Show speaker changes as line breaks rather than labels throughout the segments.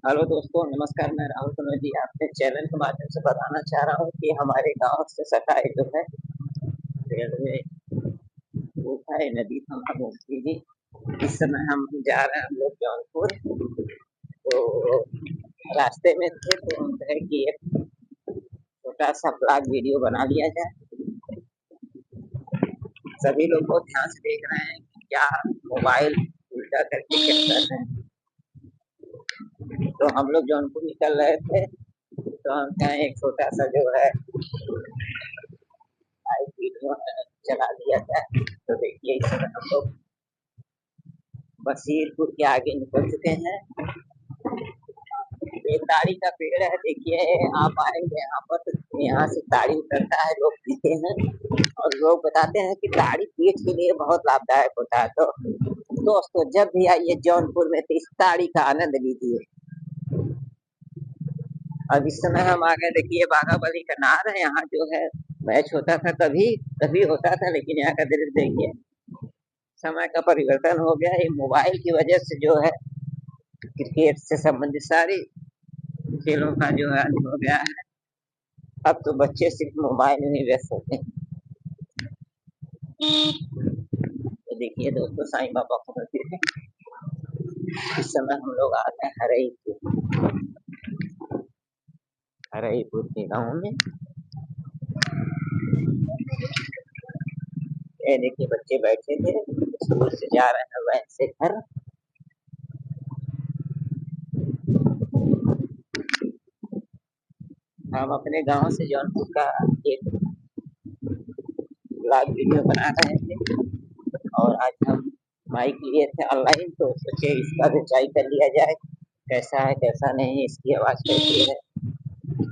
Hello दोस्तों, नमस्कार। मैं राहुल कनौज जी आपके चैनल के माध्यम से बताना चाह रहा हूँ कि हमारे गांव से सटाई जो है रेलवे है नदी गोमती जी। इस समय हम जा रहे हैं, हम लोग जौनपुर। तो रास्ते में थे तो हम कहे कि एक छोटा सा ब्लॉग वीडियो बना लिया जाए। सभी लोग बहुत ध्यान से देख रहे हैं कि क्या मोबाइल उल्टा करके क्या कर रहे हैं। तो हम लोग जौनपुर निकल रहे थे तो हम कहें एक छोटा सा जो है वीडियो चला लिया जाए। तो देखिए, इस समय हम लोग बसीरपुर के आगे निकल चुके हैं। एक ताड़ी का पेड़ है, देखिए आप आएंगे यहाँ पर तो यहाँ से ताड़ी उतरता है, लोग पीते हैं और लोग बताते हैं कि ताड़ी पेट के लिए बहुत लाभदायक होता है। तो दोस्तों, जब भी आइए जौनपुर में तो इस ताड़ी का आनंद लीजिए। अब इस समय हम आ गए, देखिए बाघाबली का नार है। यहाँ जो है मैच होता था, कभी कभी होता था, लेकिन यहाँ का दृश्य देखिए, समय का परिवर्तन हो गया। ये मोबाइल की वजह से जो है क्रिकेट से संबंधित सारी खेलों का जो है हो गया है। अब तो बच्चे सिर्फ मोबाइल में ही व्यस्त होते हैं। तो देखिए दोस्तों, साईं बाबा को मंदिर है। इस समय हम लोग आ गए हरईपुर के गाँव में। ये देखिए बच्चे बैठे थे, स्कूल से जा रहे हैं वैन से घर। हम अपने गांव से जौनपुर का एक ब्लॉग वीडियो बना रहे थे और आज हम माइक लिए थे ऑनलाइन, तो सोचे इसका रिचाई कर लिया जाए, कैसा है कैसा नहीं, इसकी आवाज कैसी है।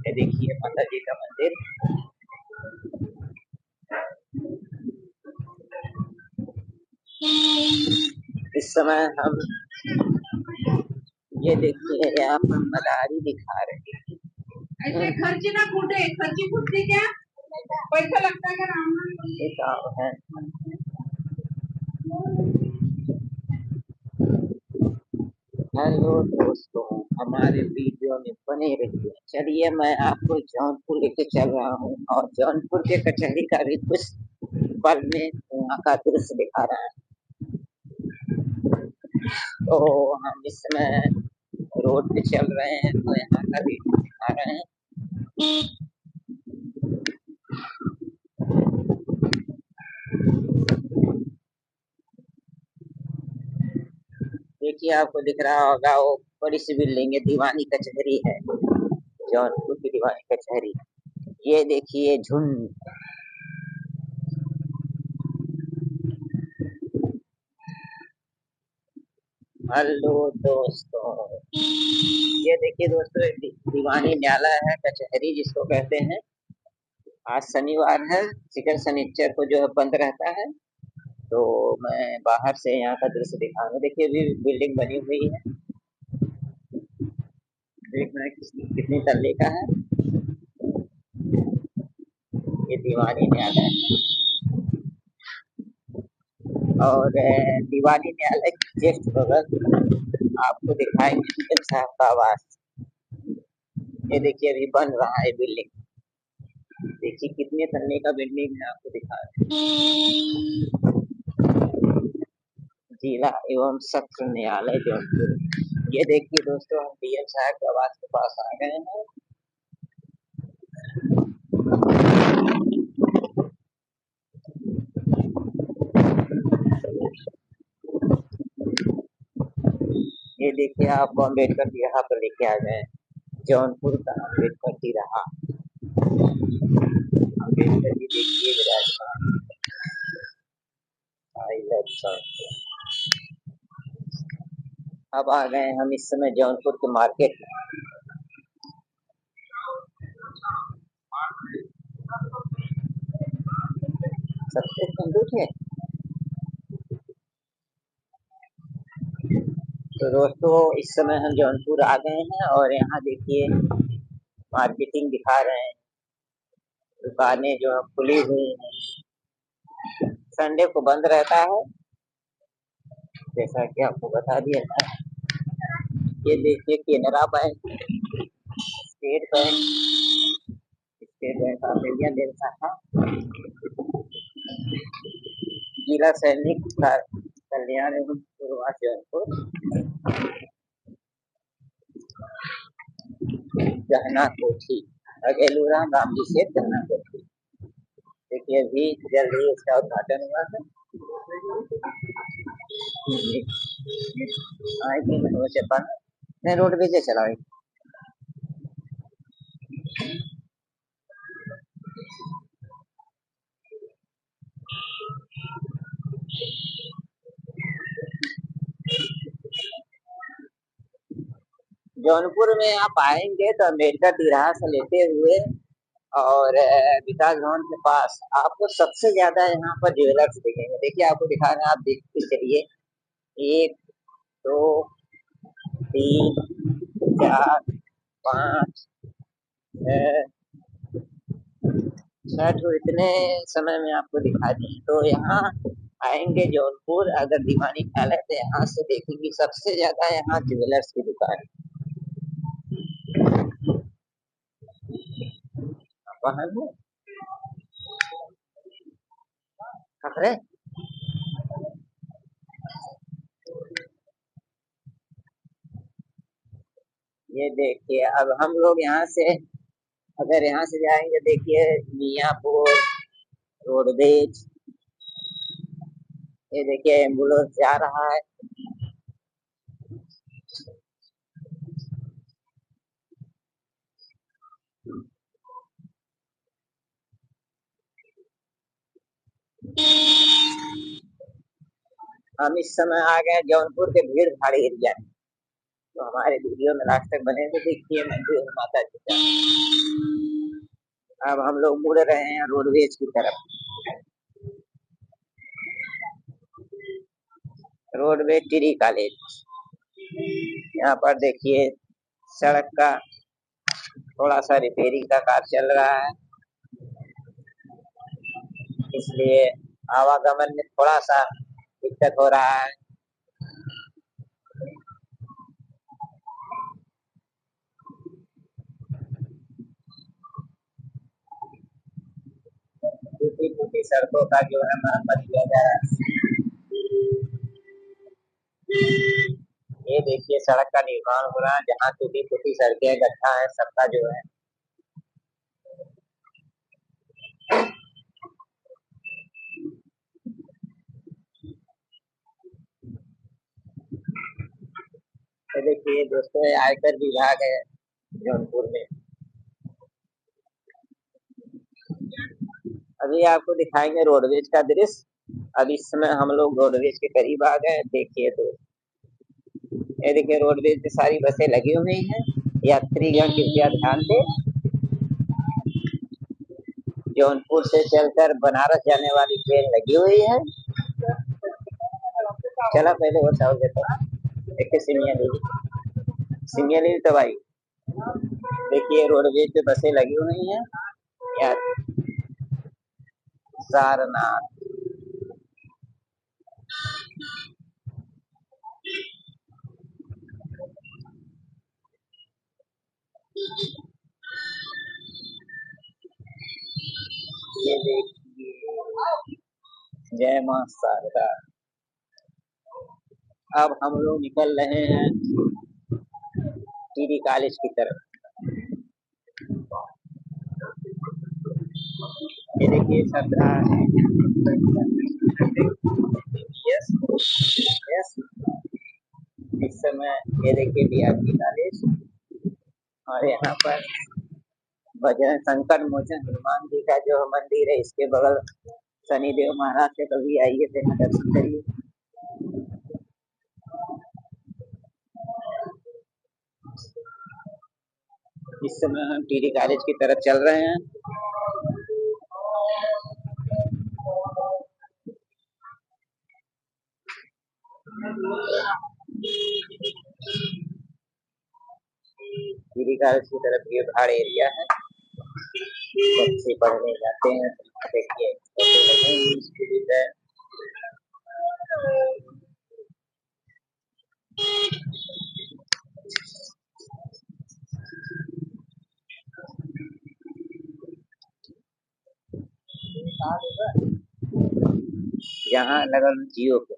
ये देखिए माता जी का मंदिर। इस समय हम ये देखिए यहाँ पर मदारी दिखा रहे हैं। ऐसे खर्ची ना फूटे, खर्ची फूटती क्या पैसा लगता है क्या? ये गाँव है। हेलो दोस्तों, हमारे वीडियो में बने रहिए। चलिए मैं आपको जौनपुर लेके चल रहा हूँ और जौनपुर के कचहरी का भी कुछ पल में वहाँ का दृश्य दिखा रहा है। तो हम इस समय रोड पे चल रहे हैं तो यहाँ का भी दिखा रहे हैं। देखिए आपको दिख रहा होगा वो बड़ी सी बिल्डिंग है, दीवानी कचहरी है, जौनपुर की दीवानी कचहरी। ये देखिए झुंड। हेलो दोस्तों, ये देखिए दोस्तों, दीवानी न्यायालय है, कचहरी जिसको कहते हैं। आज शनिवार है, शिखर शनिचर को जो है बंद रहता है। तो मैं बाहर से यहाँ का दृश्य दिखा रहा हूँ। देखिए अभी बिल्डिंग बनी हुई है, देखना कितनी तल्ले का है। ये दीवानी न्यायालय और दीवानी न्यायालय के जस्ट बगल आपको दिखाएंगे सीएम साहब का आवास। ये देखिए अभी बन रहा है बिल्डिंग। देखिए कितने तल्ले का बिल्डिंग है, आपको दिखा रहे हैं। जिला एवं सत्र न्यायालय जौनपुर। ये देखिए दोस्तों, हम डीएम साहब के आवास के पास आ गए हैं। ये देखिए आपको अम्बेडकर जी यहाँ पर लेके आ गए, जौनपुर का अम्बेडकर जी रहा। अम्बेडकर जी देखिए विराजमान। अब आ गए हम इस समय जौनपुर के मार्केट में। सबसे कंजूस है। तो दोस्तों, इस समय हम जौनपुर आ गए हैं और यहाँ देखिए मार्केटिंग दिखा रहे हैं। दुकानें जो है खुली हुई हैं, संडे को बंद रहता है, जैसा कि आपको बता दिया था। ये देखिए Canara bank, state bank, state bank of India bank शाखा, जिला सैनिक कल्याण एवं पूर्वांचल जौनपुर, गहना कोठी, अगेलूरा राम जी से गहना कोठी। देखिए अभी जल्दी इसका उद्घाटन हुआ है। नहीं रोडवेज से चलाए। जौनपुर में आप आएंगे तो अम्बेडकर तिराहा से लेते हुए और विकास भवन के पास आपको सबसे ज्यादा यहाँ पर ज्वेलर्स दिखेंगे। देखिए आपको दिखा रहे हैं, आप देखते चलिए। 1 2 3 4 5 6 तो इतने समय में आपको दिखा दी। तो यहाँ आएंगे जौनपुर अगर दीवानी ख्याल है तो यहाँ से देखेंगे सबसे ज्यादा यहाँ ज्वेलर्स की दुकान वहां है। खतरे ये देखिए अब हम लोग यहाँ से अगर यहाँ से जाएंगे, देखिए मियाँपुर, रोडवेज, ये देखिए एम्बुलेंस जा रहा है। हम इस समय आ गए जौनपुर के भीड़ भाड़ एरिया में। तो हमारे वीडियो में लास्ट तक बने तो देखिए मंदिर माता जी का। अब हम लोग मुड़ रहे हैं रोडवेज की तरफ। रोडवेज टिरी कॉलेज, यहाँ पर देखिए सड़क का थोड़ा सा रिपेयरिंग का कार्य चल रहा है, इसलिए आवागमन में थोड़ा सा दिक्कत हो रहा है। टूटी फूटी सड़कों का जो है मरम्मत किया जा रहा है। ये देखिए सड़क का निर्माण हो रहा है, जहाँ टूटी फूटी सड़कें गड्ढा है सबका जो है तो देखिए दोस्तों आयकर विभाग है जौनपुर में। अभी आपको दिखाएंगे रोडवेज का दृश्य। अब इस समय हम लोग रोडवेज के करीब आ गए। देखिए तो ये देखिए रोडवेज की सारी बसें लगी हुई हैं। यात्रीगण कृपया ध्यान दें, जौनपुर से चलकर बनारस जाने वाली ट्रेन लगी हुई है। चला पहले वो चावल देता देखिए सिमिया ली तो भाई देखिए रोडवेज पे बसें लगी हुई हैं। या सारनाथ, ये देखिए जय मां शारदा। अब हम लोग निकल रहे हैं टीडी कॉलेज की तरफ। ये देखिए श्रद्धा है। यस यस, इस समय ये देखिए बीआरपी कॉलेज और यहाँ पर भजन संकट मोचन हनुमान जी का जो मंदिर है, इसके बगल शनिदेव महाराज के कभी आइए थे दर्शन करिए। इस समय हम टीडी कॉलेज की तरफ चल रहे हैं। टीडी कॉलेज की तरफ भीड़ भाड़ एरिया है, बच्चे पढ़ने जाते हैं। देखिए यहाँ लगल जियो पे।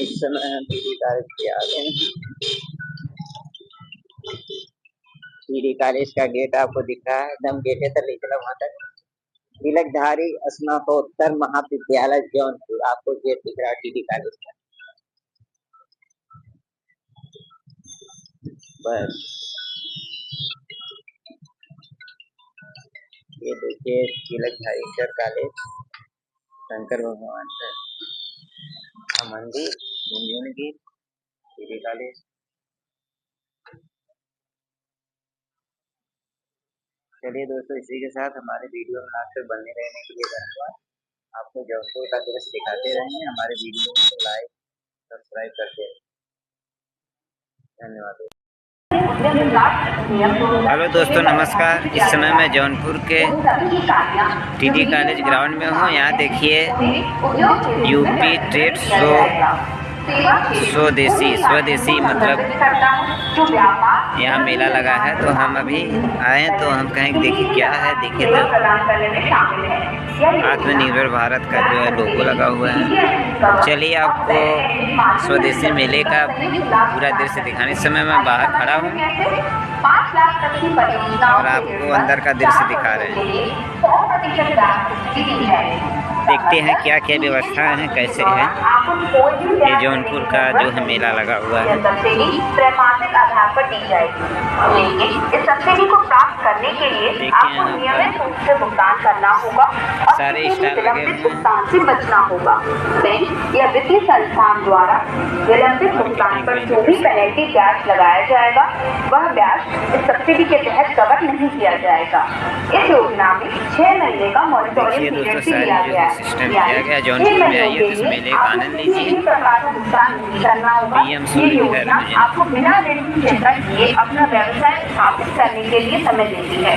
इस समय हम पीडी कॉलेज पे आ गए हैं। पीडी कॉलेज का गेट आपको दिख रहा है, एकदम गेटे तक ले चला वहां तक। तिलकधारी स्नातकोत्तर महाविद्यालय जौनपुर, आपको गेट दिख रहा है पीडी कॉलेज का। बस ये देखिए तिलकधारी इंटर कॉलेज, शंकर भगवान का मंदिर, यूनियन की पीडी कॉलेज। चलिए दोस्तों, इसी के साथ हमारे वीडियो में आपसे बने रहने के लिए धन्यवाद। आपको जौनपुर का दृश्य दिखाते रहेंगे, हमारे वीडियो को लाइक सब्सक्राइब करते रहें। धन्यवाद। हेलो दोस्तों, नमस्कार। इस समय मैं जौनपुर के टीडी कॉलेज ग्राउंड में हूँ। यहाँ देखिए यूपी ट्रेड शो स्वदेशी मतलब यहाँ मेला लगा है, तो हम अभी आए तो हम कहें देखिए क्या है। देखिए तो आत्मनिर्भर भारत का जो है लोगो लगा हुआ है। चलिए आपको स्वदेशी मेले का पूरा दृश्य दिखाने। इस समय मैं बाहर खड़ा हूँ और आपको अंदर का दृश्य दिखा रहे हैं। देखते हैं क्या क्या व्यवस्था है, कैसे है। ये जौनपुर का जो है मेला लगा हुआ है।
त्रैमासिक आधार पर दी जाएगी, लेकिन इस सब्सिडी को प्राप्त करने के लिए आपको नियमित रूप से भुगतान करना होगा और
सारे
विलंबित भुगतान से बचना होगा। बैंक या वित्तीय संस्थान द्वारा विलंबित भुगतान पर जो भी पेनल्टी ब्याज लगाया जाएगा, वह ब्याज इस सब्सिडी के तहत कवर नहीं किया जाएगा। इस योजना में 6 महीने का मॉनिटरिंग पीरियड भी दिया गया है।
सिस्टम किया गया। जौनपुर में आइए तो इस मेले का आनंद लीजिए। पीएम सूर्य
आपको बिना ऋण की चिंता किए अपना व्यवसाय स्थापित करने के लिए समय देती है।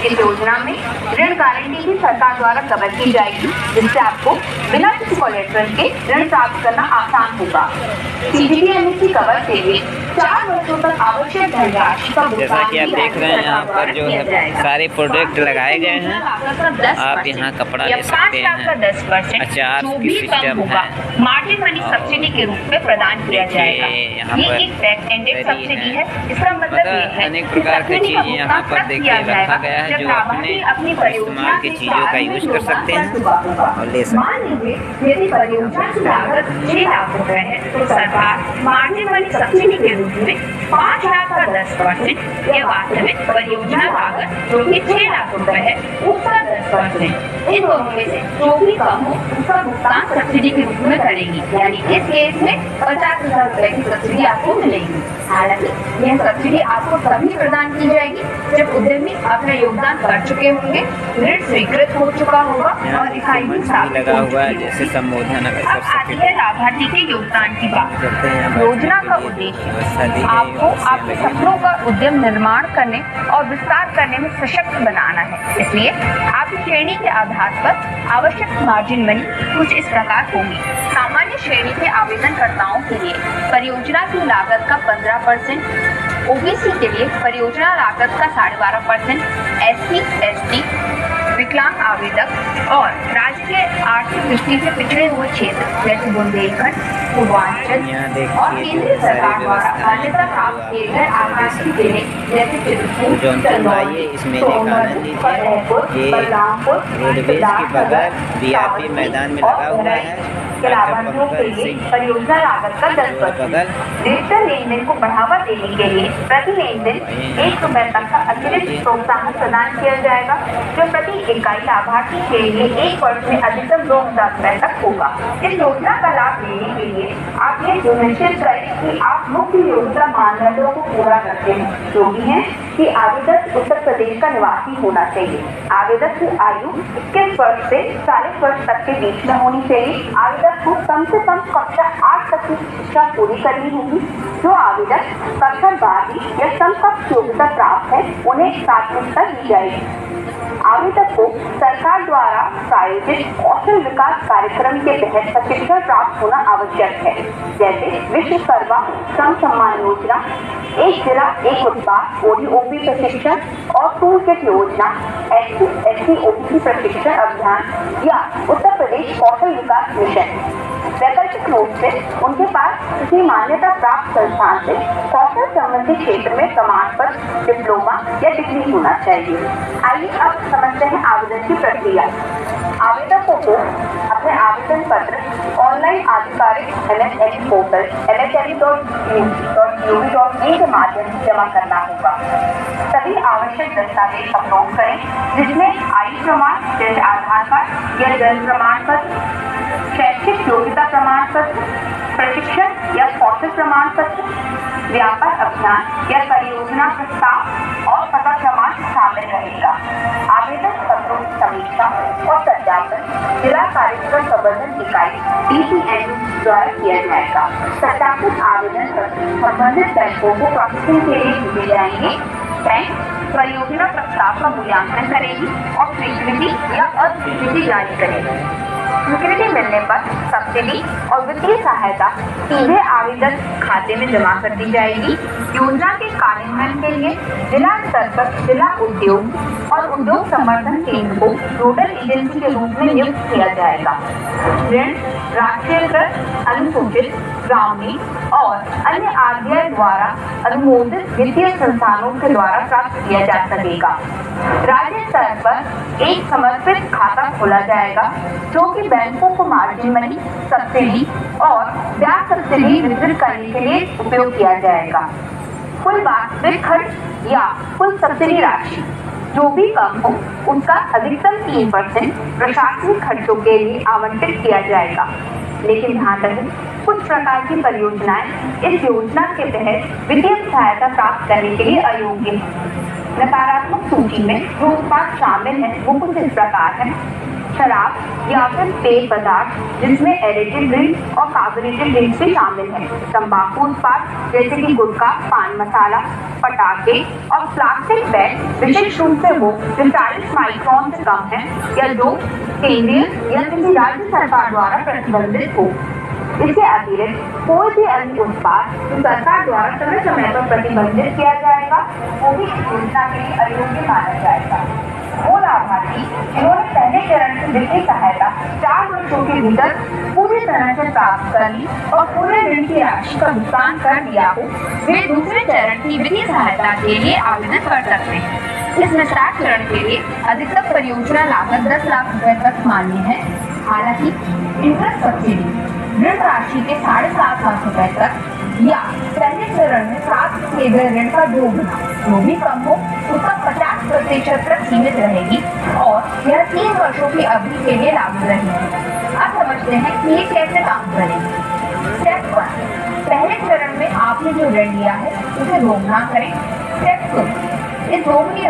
इस योजना में ऋण गारंटी भी सरकार द्वारा कवर की जाएगी, जिससे आपको बिना किसी कोलेटरल के ऋण प्राप्त करना आसान होगा। CGTMSE कवर से भी 4 वर्षों तक आवश्यक धनराशि का
जैसा कि आप देख रहे हैं, यहाँ पर जो है सारे प्रोडक्ट लगाए गए हैं। आप यहाँ कपड़ा ले सकते हैं,
10%
अचार की सिस्टम है,
मार्जिन मनी सब्सिडी के रूप में प्रदान किया जाएगा। ये एक बैक एंडेड सब्सिडी है। इसका मतलब ये है
अनेक प्रकार की चीजें यहाँ पर देखिए रखा गया है, जो अपने इस्तेमाल की चीजों का यूज कर सकते हैं और ले सकते हैं।
मान लीजिए यदि परियोजना की लागत 6 लाख रुपए है, तो सरकार मार्जिन मनी सब्सिडी के रूप में 5 लाख का 10% या वास्तविक परियोजना लागत जो कि 6 लाख रुपए है, उसका 10%, इन दोनों में से जो भी कम हो उसका भुगतान सब्सिडी के रूप में करेगी। यानी इस केस में 50,000 रुपए की सब्सिडी आपको मिलेगी। हालांकि यह सब्सिडी आपको तभी प्रदान की जाएगी जब उद्यमी अपना योगदान कर चुके होंगे, ऋण स्वीकृत हो चुका होगा और इकाई
लगा हुआ है, जैसे संबोधन अगर कर सकते हैं।
लाभार्थी के योगदान की बात करते हैं। योजना का उद्देश्य आपको आपके सपनों का उद्यम निर्माण करने और विस्तार करने में सशक्त बनाना है। इसलिए आपकी श्रेणी के आधार पर आवश्यक मार्जिन मनी कुछ इस प्रकार होगी। सामान्य श्रेणी के आवेदनकर्ताओं के लिए परियोजना की लागत का 15%, OBC के लिए परियोजना लागत का 12.5%, SC, ST, विकलांग आवेदक और राज्य के आर्थिक दृष्टि से पिछड़े हुए क्षेत्र जैसे बुंदेलखंड, पूर्वांचल और केंद्र सरकार द्वारा मान्यता प्राप्त किए गए आवासीय जिले जैसे चित्रकूट, चंदौली, सोनभद्र, फतेहपुर, बलरामपुर,
रोडवेज के बगल DRP मैदान में लगा हुआ है।
लाभार्थियों के लिए परियोजना लागत का 10%। डिजिटल लेन देन को बढ़ावा देने के लिए प्रति लेन देन 1 रुपए तक का अतिरिक्त प्रोत्साहन प्रदान किया जाएगा, जो प्रति इकाई लाभार्थी के लिए 1 वर्ष में अधिकतम 2,000 रुपए तक होगा। इस योजना का लाभ लेने के लिए आप ये सुनिश्चित करें कि आप मुख्य योजना मानदंडों को पूरा करते हैं, जो भी है कि आवेदक उत्तर प्रदेश का निवासी होना चाहिए। आवेदक की आयु 21 वर्ष से 40 वर्ष तक के बीच में होनी चाहिए। आवेदक को कम से कम कक्षा 8 तक की शिक्षा पूरी करनी होगी। जो आवेदक कक्षा 12 या समकक्ष योग्यता प्राप्त है उन्हें प्राथमिकता दी जाएगी। आवेदक को सरकार द्वारा प्रायोजित कौशल विकास कार्यक्रम के तहत प्रशिक्षण प्राप्त होना आवश्यक है, जैसे विश्वकर्मा श्रम सम्मान योजना, एक जिला एक उत्पाद ODOP प्रशिक्षण और टूल किट योजना, SC/ST OBC प्रशिक्षण अभियान या उत्तर प्रदेश कौशल विकास मिशन। वैकल्पिक रूप से उनके पास किसी मान्यता प्राप्त संस्थान से कौशल संबंधी क्षेत्र में प्रमाण पत्र, डिप्लोमा या डिग्री होना चाहिए। आइए अब समझते हैं आवेदन की प्रक्रिया। आवेदकों को अपने आवेदन पत्र ऑनलाइन आधिकारिक MSME पोर्टल msme.gov.in के माध्यम से जमा करना होगा। सभी आवश्यक दस्तावेज अपलोड करें, जिसमें आयु प्रमाण जैसे आधार कार्ड या जन्म प्रमाण पत्र, शैक्षिक योग्यता प्रमाण पत्र, प्रशिक्षण या कौशल प्रमाण पत्र, व्यापार अभियान या परियोजना प्रस्ताव और पता प्रमाण शामिल रहेगा। आवेदन पत्रों की समीक्षा और सत्यापन जिला कार्यक्रम प्रबंधन इकाई DPNU द्वारा किया जाएगा। सत्यापित आवेदन पत्र संबंधित बैंकों को प्रोसेसिंग के लिए भेजे जाएंगे। बैंक परियोजना प्रस्ताव का मूल्यांकन करेगी और स्वीकृति या अस्वीकृति जारी करेगी। स्वीकृति मिलने पर सब्सिडी और वित्तीय सहायता सीधे आवेदक खाते में जमा कर दी जाएगी। योजना के कार्यान्वयन के लिए जिला स्तर पर जिला उद्योग और उद्योग संवर्धन केंद्र को नोडल एजेंसी के रूप में नियुक्त किया जाएगा। ऋण राष्ट्रीयकृत, अनुसूचित, ग्रामीण और अन्य RBI द्वारा अनुमोदित वित्तीय संस्थानों के द्वारा प्राप्त किया जा सकेगा। राज्य स्तर पर एक समर्पित खाता खोला जाएगा, जो कि बैंकों को मार्जिन मनी, सब्सिडी और ब्याज सब्सिडी वितरित करने के लिए उपयोग किया जाएगा। कुल वास्तविक खर्च या कुल सब्सिडी राशि जो भी कम हो, उसका अधिकतम 3% प्रशासनिक खर्चों के लिए आवंटित किया जाएगा। लेकिन ध्यान रहे, कुछ प्रकार की परियोजनाएं इस योजना के तहत वित्तीय सहायता प्राप्त करने के लिए अयोग्य हैं। नकारात्मक सूची में जो उत्पाद शामिल हैं वो कुछ इस प्रकार है: शराब या फिर पेय पदार्थ जिसमें एडिटिव ड्रिंक्स और कार्बोनेटेड ड्रिंक्स भी शामिल हैं, तंबाकू उत्पाद जैसे कि गुटखा, पान मसाला, पटाखे और प्लास्टिक बैग, विशेष रूप से वो जो 40 माइक्रोन से कम है या जो केंद्रीय या किसी राज्य सरकार द्वारा प्रतिबंधित हो। इसके अतिरिक्त कोई भी अन्य उत्पाद जो सरकार द्वारा समय समय पर प्रतिबंधित किया जाएगा वो भी इस योजना के लिए अयोग्य माना जाएगा। वो लाभार्थी जिन्होंने पहले चरण की वित्तीय सहायता 4 वर्षों के भीतर पूरी तरह से प्राप्त कर ली और पूरे ऋण की राशि का भुगतान कर दिया हो, वे दूसरे चरण की वित्तीय सहायता के लिए आवेदन कर सकते हैं। इस विस्तार चरण के लिए अधिकतम परियोजना लागत 10 लाख रुपए तक मान्य है। हालांकि इंटरेस्ट सब्सिडी ऋण राशि के 7.5 लाख रुपए तक या पहले चरण में प्राप्त किए गए ऋण का 2 गुना, जो भी कम हो उसका 50% तक सीमित रहेगी और यह 3 वर्षों की अवधि के लिए लागू रहेगी। अब समझते हैं कि ये कैसे काम करेगी। स्टेप 1, पहले चरण में आपने जो ऋण लिया है उसे दोगुना करें। स्टेप 2, इस दोगुनी